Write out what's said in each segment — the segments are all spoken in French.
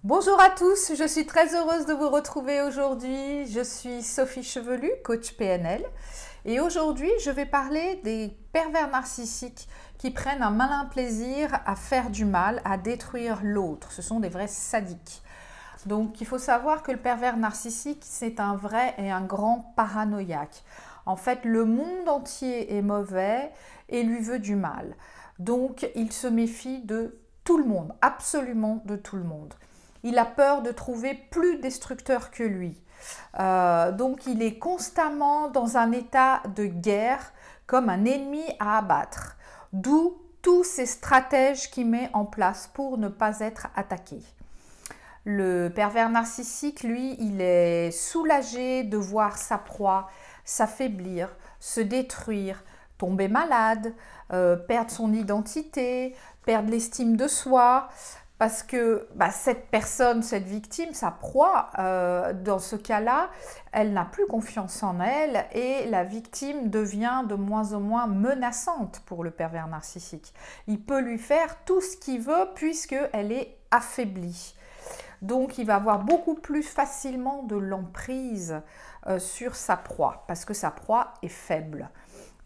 Bonjour à tous, je suis très heureuse de vous retrouver aujourd'hui. Je suis Sophie Chevelu, coach PNL. Et aujourd'hui, je vais parler des pervers narcissiques qui prennent un malin plaisir à faire du mal, à détruire l'autre. Ce sont des vrais sadiques. Donc, il faut savoir que le pervers narcissique, c'est un vrai et un grand paranoïaque. En fait, le monde entier est mauvais et lui veut du mal. Donc, il se méfie de tout le monde, absolument de tout le monde. Il a peur de trouver plus destructeur que lui. Donc il est constamment dans un état de guerre, comme un ennemi à abattre. D'où tous ces stratèges qu'il met en place pour ne pas être attaqué. Le pervers narcissique, lui, il est soulagé de voir sa proie s'affaiblir, se détruire, tomber malade, perdre son identité, perdre l'estime de soi. Parce que cette personne, cette victime, sa proie, dans ce cas-là, elle n'a plus confiance en elle et la victime devient de moins en moins menaçante pour le pervers narcissique. Il peut lui faire tout ce qu'il veut puisqu'elle est affaiblie. Donc il va avoir beaucoup plus facilement de l'emprise sur sa proie parce que sa proie est faible.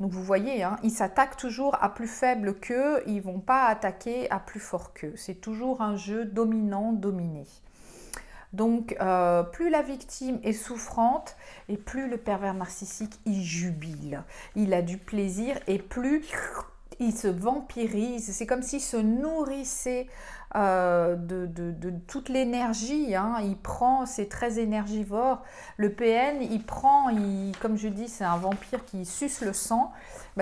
Donc vous voyez, ils s'attaquent toujours à plus faible qu'eux, ils ne vont pas attaquer à plus fort qu'eux. C'est toujours un jeu dominant-dominé. Donc plus la victime est souffrante et plus le pervers narcissique y jubile. Il a du plaisir et plus il se vampirise. C'est comme s'il se nourrissait de toute l'énergie. Il prend, c'est très énergivore. Le PN, il prend, comme je dis, c'est un vampire qui suce le sang.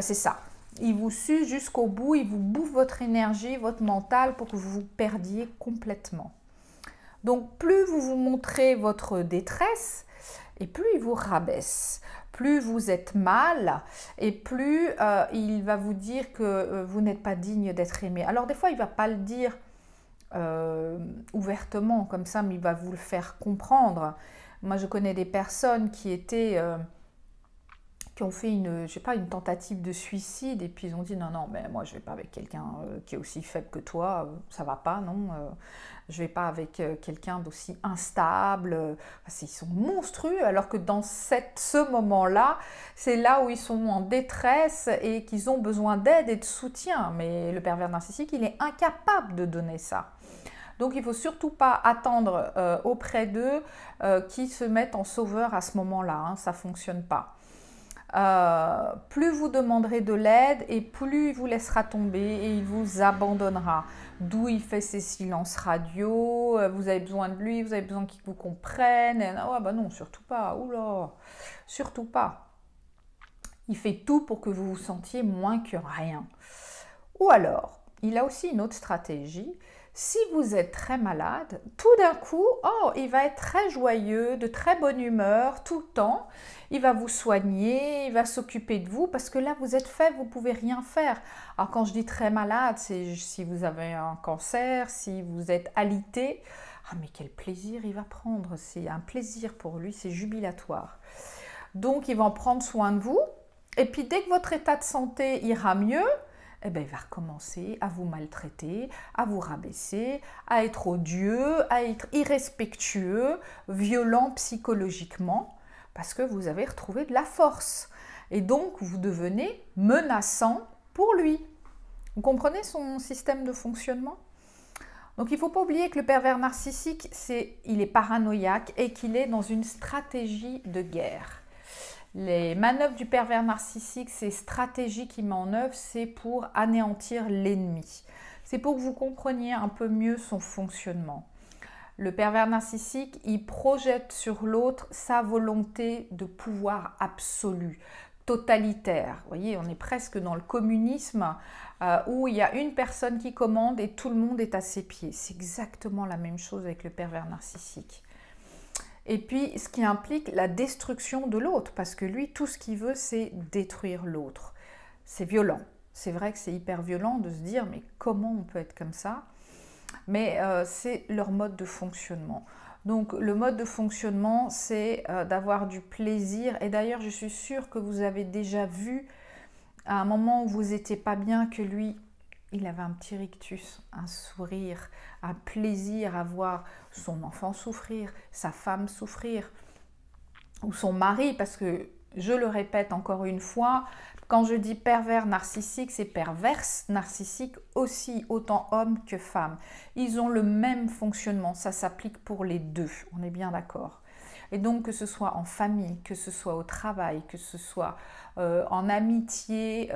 C'est ça. Il vous suce jusqu'au bout, il vous bouffe votre énergie, votre mental pour que vous vous perdiez complètement. Donc plus vous vous montrez votre détresse, et plus il vous rabaisse. Plus vous êtes mal et plus il va vous dire que vous n'êtes pas digne d'être aimé. Alors des fois, il ne va pas le dire ouvertement comme ça, mais il va vous le faire comprendre. Moi, je connais des personnes qui ont fait une tentative de suicide et puis ils ont dit non, mais moi je vais pas avec quelqu'un qui est aussi faible que toi, ça va pas, non, je vais pas avec quelqu'un d'aussi instable, ils sont monstrueux alors que dans ce moment-là, c'est là où ils sont en détresse et qu'ils ont besoin d'aide et de soutien, mais le pervers narcissique, il est incapable de donner ça. Donc il ne faut surtout pas attendre auprès d'eux qu'ils se mettent en sauveur à ce moment-là, ça ne fonctionne pas. Plus vous demanderez de l'aide et plus il vous laissera tomber et il vous abandonnera. D'où il fait ses silences radio, vous avez besoin de lui, vous avez besoin qu'il vous comprenne. Et, non, surtout pas, oula, surtout pas. Il fait tout pour que vous vous sentiez moins que rien. Ou alors, il a aussi une autre stratégie. Si vous êtes très malade, tout d'un coup, il va être très joyeux, de très bonne humeur tout le temps. Il va vous soigner, il va s'occuper de vous parce que là, vous êtes faible, vous ne pouvez rien faire. Alors quand je dis très malade, c'est si vous avez un cancer, si vous êtes alité. Mais quel plaisir il va prendre, c'est un plaisir pour lui, c'est jubilatoire. Donc il va en prendre soin de vous. Et puis dès que votre état de santé ira mieux, il va recommencer à vous maltraiter, à vous rabaisser, à être odieux, à être irrespectueux, violent psychologiquement, parce que vous avez retrouvé de la force. Et donc, vous devenez menaçant pour lui. Vous comprenez son système de fonctionnement ? Donc, il ne faut pas oublier que le pervers narcissique, il est paranoïaque et qu'il est dans une stratégie de guerre. Les manœuvres du pervers narcissique, ces stratégies qu'il met en œuvre, c'est pour anéantir l'ennemi. C'est pour que vous compreniez un peu mieux son fonctionnement. Le pervers narcissique, il projette sur l'autre sa volonté de pouvoir absolu, totalitaire. Vous voyez, on est presque dans le communisme où il y a une personne qui commande et tout le monde est à ses pieds. C'est exactement la même chose avec le pervers narcissique. Et puis, ce qui implique la destruction de l'autre, parce que lui, tout ce qu'il veut, c'est détruire l'autre. C'est violent. C'est vrai que c'est hyper violent de se dire, mais comment on peut être comme ça ? Mais c'est leur mode de fonctionnement. Donc, le mode de fonctionnement, c'est d'avoir du plaisir. Et d'ailleurs, je suis sûre que vous avez déjà vu, à un moment où vous n'étiez pas bien, que lui, il avait un petit rictus, un sourire, un plaisir à voir son enfant souffrir, sa femme souffrir, ou son mari, parce que, je le répète encore une fois, quand je dis pervers narcissique, c'est perverse narcissique aussi, autant homme que femme. Ils ont le même fonctionnement, ça s'applique pour les deux, on est bien d'accord. Et donc que ce soit en famille, que ce soit au travail, que ce soit en amitié,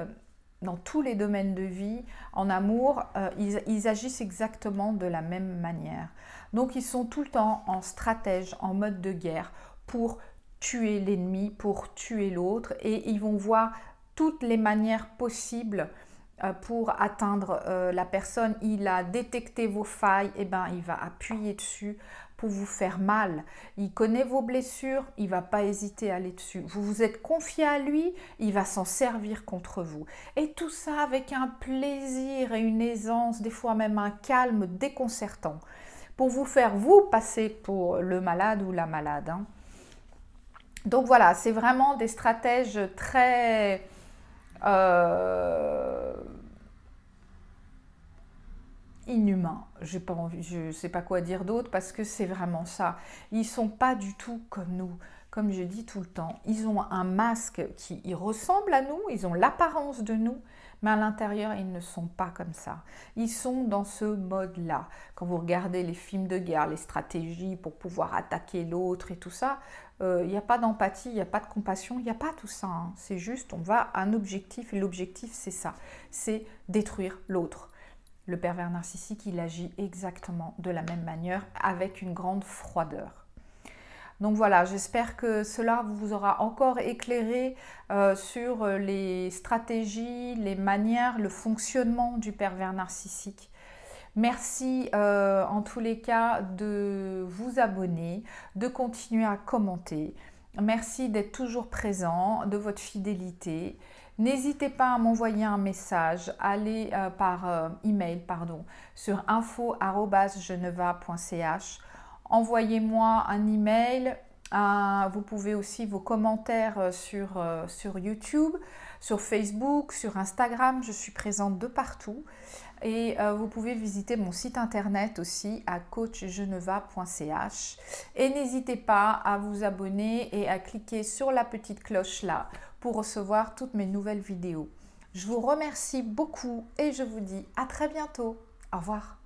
dans tous les domaines de vie, en amour, ils agissent exactement de la même manière. Donc ils sont tout le temps en stratège, en mode de guerre, pour tuer l'ennemi, pour tuer l'autre, et ils vont voir toutes les manières possibles pour atteindre la personne. Il a détecté vos failles, et ben il va appuyer dessus pour vous faire mal. Il connaît vos blessures, il ne va pas hésiter à aller dessus. Vous vous êtes confié à lui, il va s'en servir contre vous. Et tout ça avec un plaisir et une aisance, des fois même un calme déconcertant, pour vous faire vous passer pour le malade ou la malade, hein. Donc voilà, c'est vraiment des stratèges très inhumains. J'ai pas envie, je sais pas quoi dire d'autre parce que c'est vraiment ça. Ils sont pas du tout comme nous. Comme je dis tout le temps, ils ont un masque qui ressemble à nous, ils ont l'apparence de nous, mais à l'intérieur, ils ne sont pas comme ça. Ils sont dans ce mode-là. Quand vous regardez les films de guerre, les stratégies pour pouvoir attaquer l'autre et tout ça, il n'y a pas d'empathie, il n'y a pas de compassion, il n'y a pas tout ça, hein. C'est juste, on va à un objectif et l'objectif, c'est ça, c'est détruire l'autre. Le pervers narcissique, il agit exactement de la même manière, avec une grande froideur. Donc voilà, j'espère que cela vous aura encore éclairé sur les stratégies, les manières, le fonctionnement du pervers narcissique. Merci en tous les cas de vous abonner, de continuer à commenter. Merci d'être toujours présent, de votre fidélité. N'hésitez pas à m'envoyer un message, allez par email sur info@geneva.ch. Envoyez-moi un email. Vous pouvez aussi vos commentaires sur YouTube, sur Facebook, sur Instagram. Je suis présente de partout. Et vous pouvez visiter mon site internet aussi à coachgeneva.ch. Et n'hésitez pas à vous abonner et à cliquer sur la petite cloche là pour recevoir toutes mes nouvelles vidéos. Je vous remercie beaucoup et je vous dis à très bientôt. Au revoir.